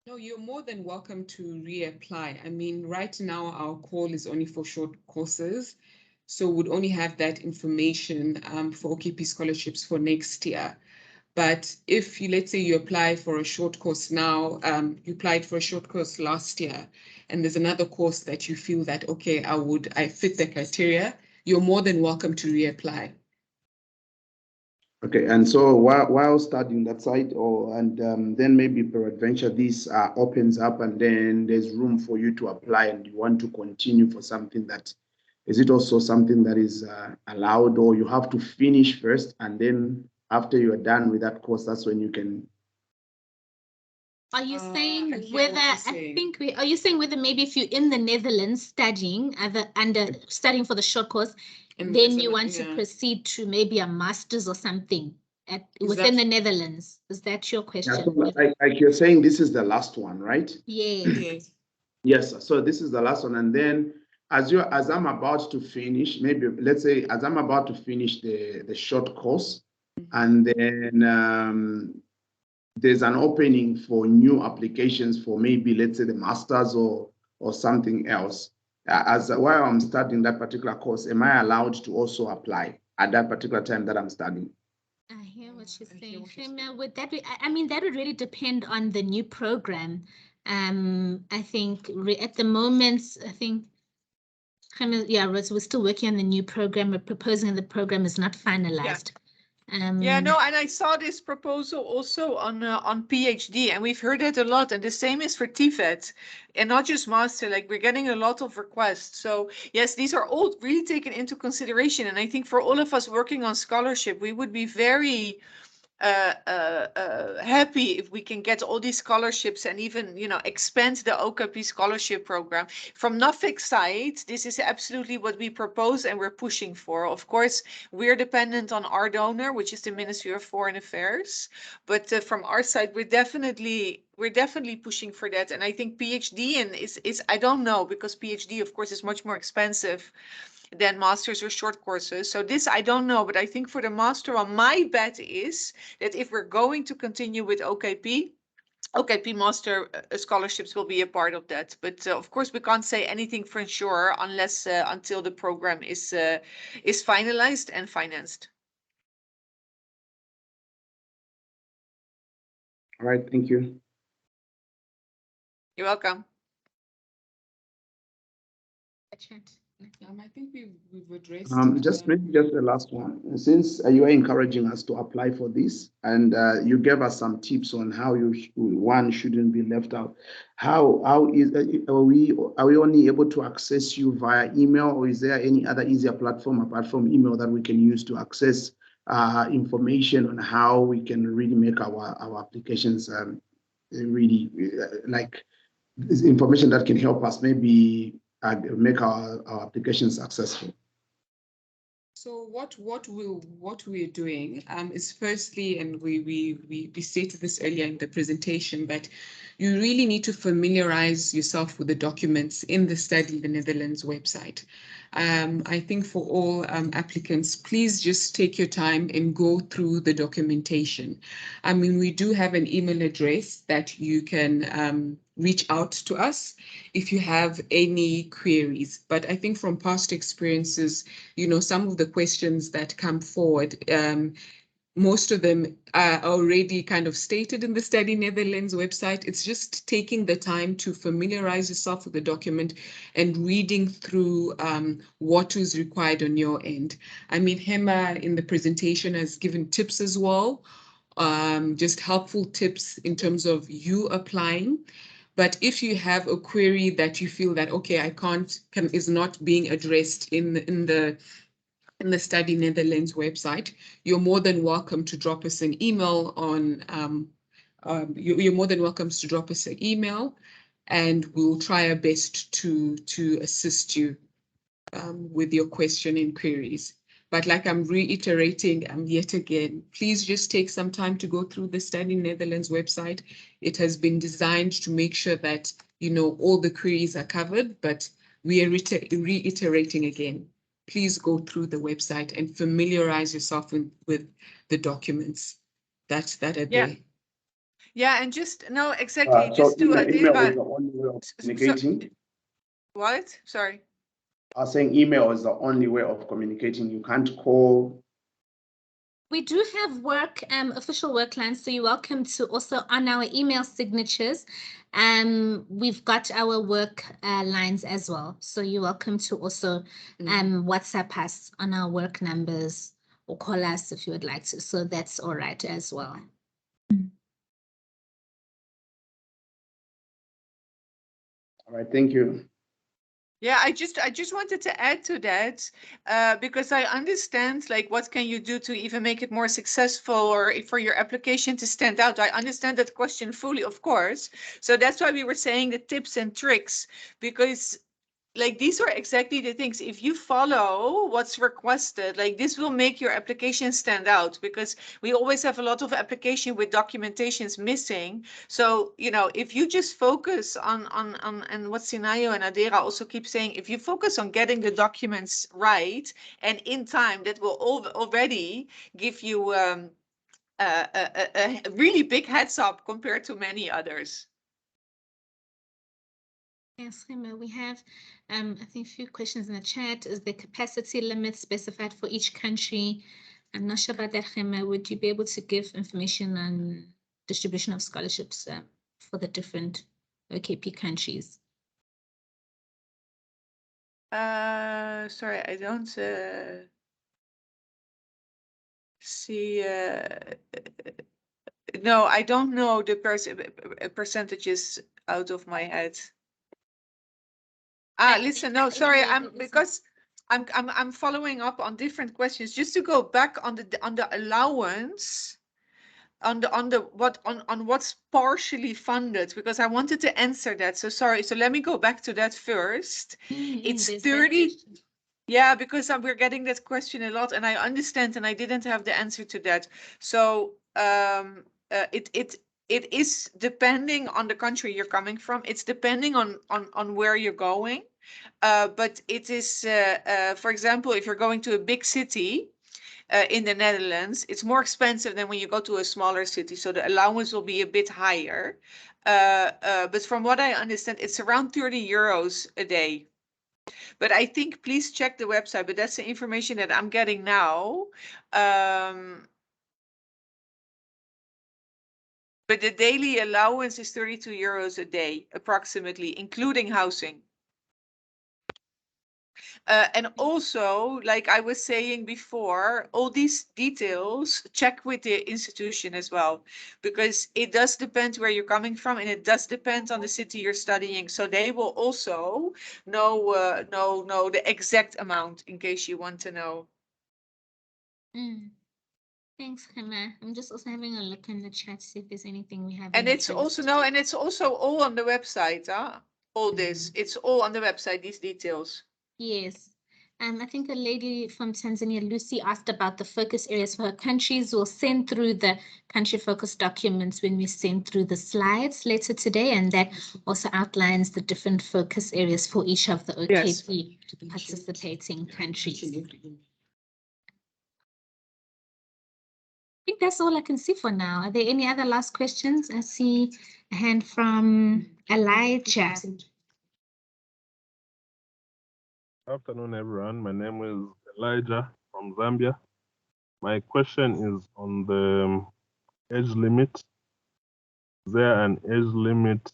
No, you're more than welcome to reapply. I mean, right now our call is only for short courses, so we'd only have that information for OKP scholarships for next year. But if you, let's say you apply for a short course now, you applied for a short course last year, and there's another course that you feel that, okay, I fit the criteria, you're more than welcome to reapply. Okay, and so while studying that side, then maybe peradventure this opens up and then there's room for you to apply and you want to continue for something that, is it also something that is allowed, or you have to finish first and then after you are done with that course, that's when you can? Are you saying I hear whether, what you're I saying. think, are you saying whether maybe if you're in the Netherlands studying, studying for the short course, And then there's you a- want to yeah. proceed to maybe a master's or something Is within that- the Netherlands? Is that your Yeah, question? so like you're saying, this is the last one, right? Yes. Yes. Yes, sir. So this is the last one, and then as I'm about to finish, maybe let's say as I'm about to finish the short course, and then there's an opening for new applications for maybe let's say the masters or something else. While I'm studying that particular course, am I allowed to also apply at that particular time that I'm studying? I hear what you're I hear saying. what you're Shemia, would that be, I mean, that would really depend on the new program. I think at the moment, I think, yeah, we're still working on the new program. We're proposing the program is not finalized. Yeah, no, and I saw this proposal also on PhD, and we've heard it a lot. And the same is for TVET, and not just master. Like, we're getting a lot of requests. So yes, these are all really taken into consideration. And I think for all of us working on scholarship, we would be very happy if we can get all these scholarships and even, you know, expand the OKP scholarship program. From NAFIC side, this is absolutely what we propose and we're pushing for. Of course, we're dependent on our donor, which is the Ministry of Foreign Affairs. But from our side, we're definitely pushing for that. And I think PhD is I don't know, because PhD, of course, is much more expensive than masters or short courses. So this I don't know, but I think for the master one, my bet is that if we're going to continue with OKP master scholarships will be a part of that. But of course, we can't say anything for sure unless until the program is finalized and financed. All right, thank you. You're welcome. I think we've addressed. Maybe just the last one. Since you are encouraging us to apply for this, and you gave us some tips on how one shouldn't be left out. How is are we only able to access you via email, or is there any other easier platform apart from email that we can use to access information on how we can really make our applications really like information that can help us maybe make our application successful? So what we're doing is firstly, and we stated this earlier in the presentation, but you really need to familiarize yourself with the documents in the Study the Netherlands website. I think for all applicants, please just take your time and go through the documentation. I mean, we do have an email address that you can reach out to us if you have any queries. But I think from past experiences, you know, some of the questions that come forward, most of them are already kind of stated in the Study Netherlands website. It's just taking the time to familiarize yourself with the document and reading through what is required on your end. I mean, Hema in the presentation has given tips as well, just helpful tips in terms of you applying. But if you have a query that you feel that, okay, is not being addressed in the Study Netherlands website, you're more than welcome to drop us an email on, you're more than welcome to drop us an email, and we'll try our best to assist you with your question and queries. But like I'm reiterating yet again, please just take some time to go through the Study Netherlands website. It has been designed to make sure that, you know, all the queries are covered, but we are reiterating again. Please go through the website and familiarize yourself with the documents that are there. Yeah, and just no, exactly. So Just to email is the Adira. only way of communicating. What? Sorry. I was saying email is the only way of communicating. You can't call. We do have work, official work lines, so you're welcome to also on our email signatures. We've got our work lines as well, so you're welcome to also WhatsApp us on our work numbers or call us if you would like to. So that's all right as well. All right, thank you. Yeah, I just wanted to add to that because I understand, like, what can you do to even make it more successful or for your application to stand out? I understand that question fully, of course. So that's why we were saying the tips and tricks, because like these are exactly the things. If you follow what's requested, like this will make your application stand out, because we always have a lot of application with documentations missing. So, you know, if you just focus on and what Sinayo and Adira also keep saying, if you focus on getting the documents right and in time, that will already give you a really big heads up compared to many others. Yes, Hema, we have, I think, a few questions in the chat. Is the capacity limit specified for each country? I'm not sure about that, Hema. Would you be able to give information on distribution of scholarships for the different OKP countries? Sorry, I don't see. No, I don't know the percentages out of my head. Listen, no, sorry, I'm following up on different questions just to go back on the allowance, on what's partially funded, because I wanted to answer that. So sorry. So let me go back to that first. It's 30. Yeah, because we're getting that question a lot, and I understand, and I didn't have the answer to that. So it is depending on the country you're coming from. It's depending on where you're going. But it is, for example, if you're going to a big city in the Netherlands, it's more expensive than when you go to a smaller city. So the allowance will be a bit higher. But from what I understand, it's around 30 euros a day. But I think please check the website, but that's the information that I'm getting now. But the daily allowance is 32 euros a day, approximately, including housing. And also, like I was saying before, all these details, check with the institution as well, because it does depend where you're coming from, and it does depend on the city you're studying. So they will also know the exact amount in case you want to know. Thanks, Hema. I'm just also having a look in the chat to see if there's anything we have. And it's also and it's also all on the website, huh? All this, it's all on the website, these details. Yes. I think a lady from Tanzania, Lucy, asked about the focus areas for her countries. We'll send through the country focus documents when we send through the slides later today, and that also outlines the different focus areas for each of the OKP participating countries. I think that's all I can see for now. Are there any other last questions? I see a hand from Elijah. Good afternoon, everyone. My name is Elijah from Zambia. My question is on the age limit. Is there an age limit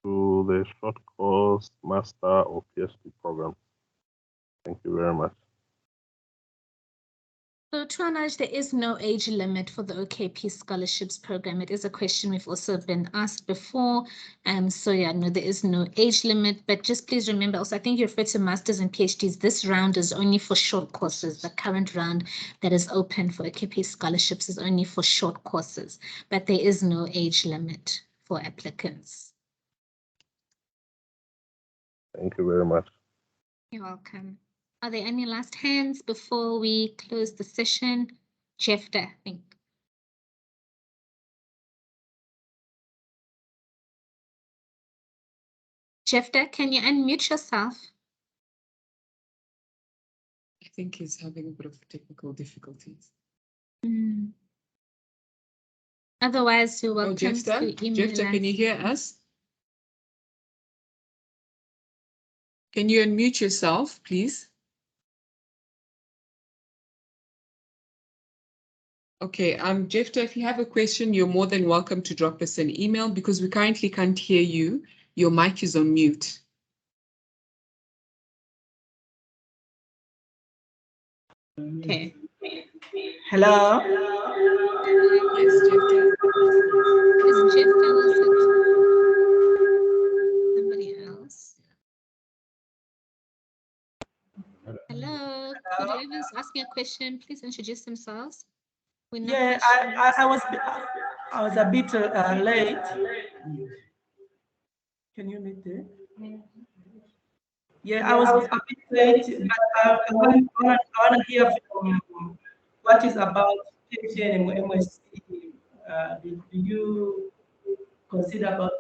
to the short course, master, or PhD program? Thank you very much. So to our knowledge, there is no age limit for the OKP scholarships program. It is a question we've also been asked before. So yeah, no, there is no age limit, but just please remember also, I think you referred to masters and PhDs. This round is only for short courses. The current round that is open for OKP scholarships is only for short courses, but there is no age limit for applicants. Thank you very much. You're welcome. Are there any last hands before we close the session? Jefta, I think. Jefta, can you unmute yourself? I think he's having a bit of technical difficulties. Otherwise, you're welcome to Jefta, email us. can you hear us? Can you unmute yourself, please? Okay, Jefta, if you have a question, you're more than welcome to drop us an email because we currently can't hear you. Your mic is on mute. Okay. Hello. Yes, Jefta. Is Jefta also somebody else? Hello. Could whoever's asking a question, please introduce themselves. Yeah, I was a bit late. Can you read it? Yeah, I was a bit late, but I want to hear from what is about PhD and MSc. Do you consider about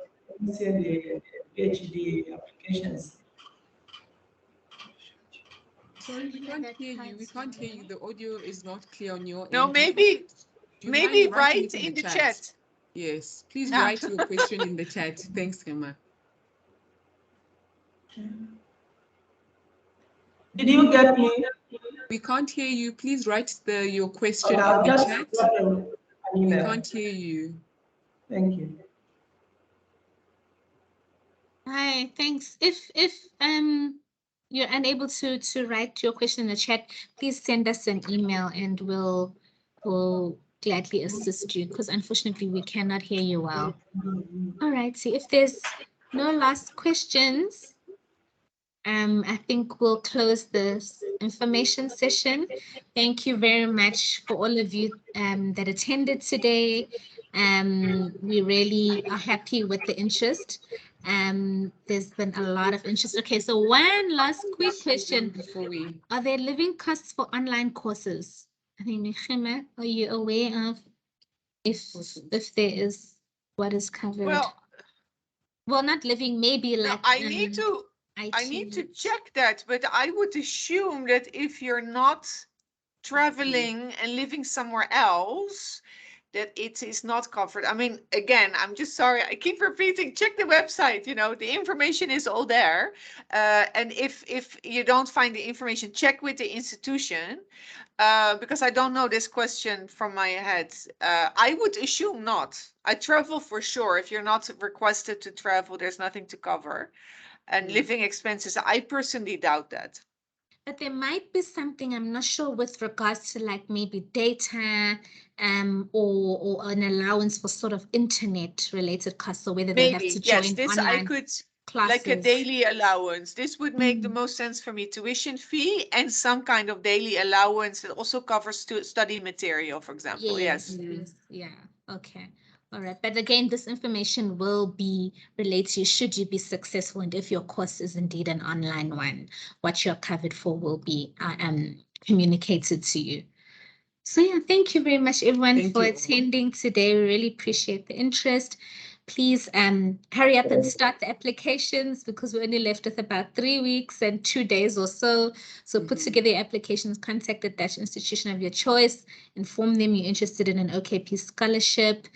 MSc and the PhD applications? Sorry, we can't hear you. We can't hear you. The audio is not clear on your No, end. maybe Write write it in the chat. Yes, please No. write your question in the chat. Thanks, Gemma. Did you get me? We can't hear you. Please write your question I'll in the just chat. drop an We email. can't hear you. Thank you. Hi, thanks. If you're unable to write your question in the chat, please send us an email and we'll gladly assist you because unfortunately we cannot hear you well. All right, see if there's no last questions. I think we'll close this information session. Thank you very much for all of you that attended today. We really are happy with the interest. There's been a lot of interest. Okay, so one last quick question. Before we... Are there living costs for online courses? I think, Nechema, are you aware of if there is, what is covered? Well, not living, maybe like... I need to check that, but I would assume that if you're not traveling and living somewhere else, that it is not covered. I mean, again, I'm just sorry. I keep repeating, check the website, you know, the information is all there. And if you don't find the information, check with the institution, because I don't know this question from my head. I would assume not. I travel for sure. If you're not requested to travel, there's nothing to cover. And living expenses, I personally doubt that. But there might be something, I'm not sure, with regards to like maybe data or an allowance for sort of internet related costs, or whether they have to join this online I could classes. Like a daily allowance. This would make the most sense for me. Tuition fee and some kind of daily allowance that also covers study material, for example. Yes. Yeah. Okay. All right, but again, this information will be relayed to you should you be successful, and if your course is indeed an online one, what you're covered for will be communicated to you. So yeah, thank you very much, everyone, for attending today. We really appreciate the interest. Please hurry up and start the applications because we're only left with about 3 weeks and 2 days or so. So put together your applications, contact the Dutch institution of your choice, inform them you're interested in an OKP scholarship.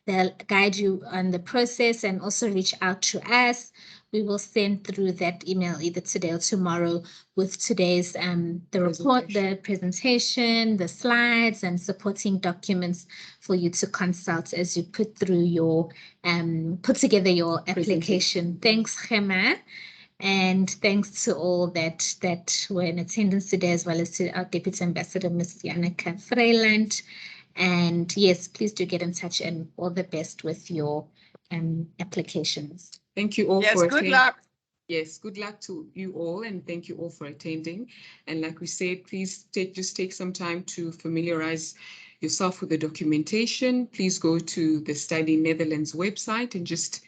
They'll guide you on the process and also reach out to us. We will send through that email either today or tomorrow with today's the report, the presentation, the slides, and supporting documents for you to consult as you put through your put together your application. Thanks, Gemma. And thanks to all that were in attendance today, as well as to our Deputy Ambassador, Ms. Janneke Vryland. And yes, please do get in touch, and all the best with your applications. Thank you all Yes, for good attending. luck. Yes, good luck to you all, and thank you all for attending. And like we said, please just take some time to familiarize yourself with the documentation. Please go to the Study Netherlands website and just,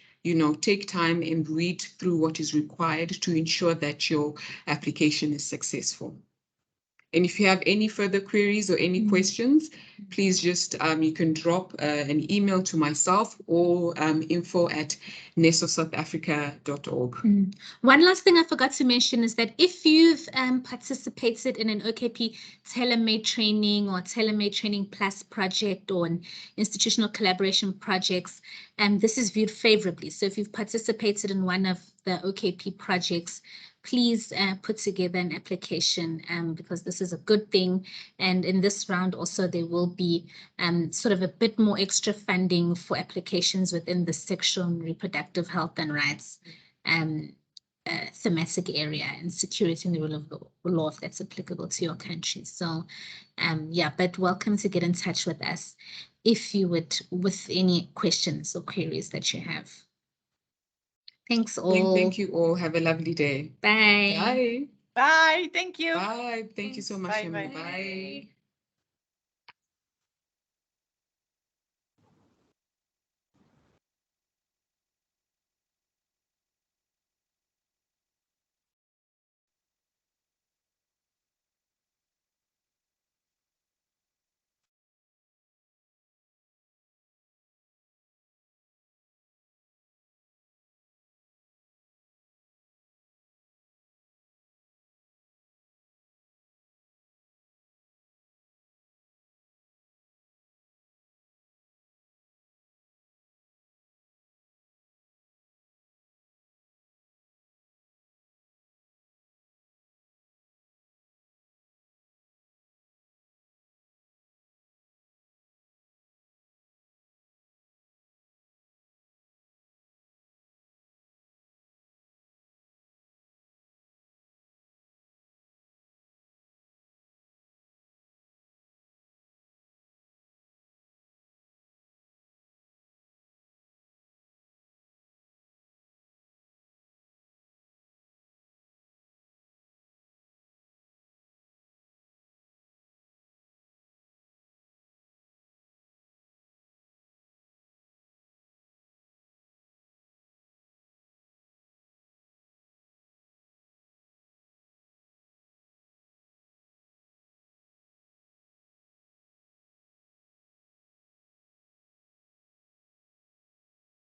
take time and read through what is required to ensure that your application is successful. And if you have any further queries or any questions, please just, you can drop an email to myself or info@nesosouthafrica.org. One last thing I forgot to mention is that if you've participated in an OKP tailor-made training or tailor-made training plus project or an institutional collaboration projects, this is viewed favorably. So if you've participated in one of the OKP projects, please put together an application because this is a good thing. And in this round also, there will be sort of a bit more extra funding for applications within the sexual and reproductive health and rights thematic area and security and the rule of law if that's applicable to your country. So yeah, but welcome to get in touch with us if you would with any questions or queries that you have. Thanks all. Thank you all. Have a lovely day. Bye. Bye. Bye. Thank you. Bye. Thank you so much, Bye. Emma. Bye. Bye.